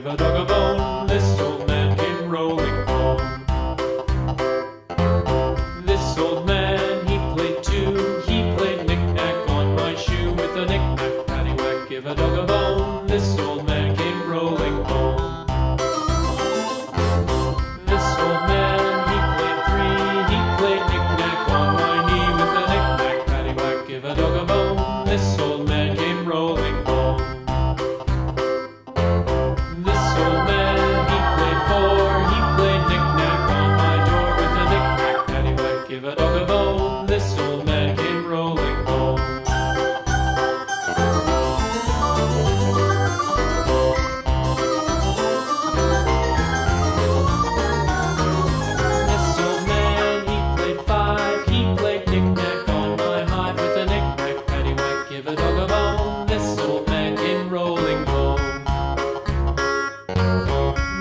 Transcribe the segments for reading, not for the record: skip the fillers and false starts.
give a dog a bone. This old man came rolling home. This old man, he played too. He played knick-knack on my shoe. With a knick-knack, paddywhack, give a dog a bone. This old man came rolling home. This old man, he played three. He played knick-knack on my knee. With a knick-knack, paddywhack, give a dog a bone. This old man came rolling home. This old man, he played four. He played knick-knack on my door. With a knick-knack, paddywhack, give a dog a bone. This old man came rolling home. This old man, he played five. He played knick-knack on my hive. With a knick-knack, paddywhack, give a dog a bone. This old man came rolling home.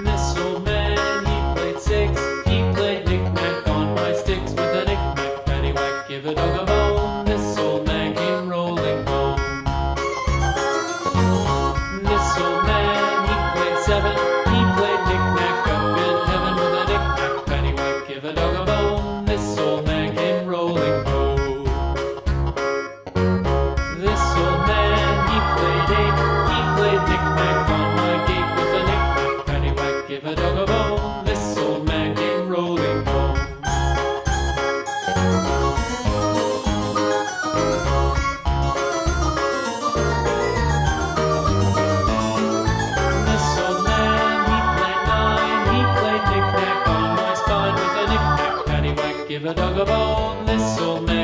This old man, he played six. He played knick-knack on my sticks. With a knick-knack, paddywhack, give a dog a bone. This old man came rolling home. This old man, he played seven. He played knick-knack up in heaven. With a knick-knack, paddywhack, give a dog a bone. This old man came rolling home. This old man, he played eight. He played knick-knack on my gate. With a knick-knack, paddywhack, give a dog a bone. This old man came rolling home. This old man, he played nine. He played knick-knack on my spine. With a knick-knack, paddywhack, give a dog a bone. This old man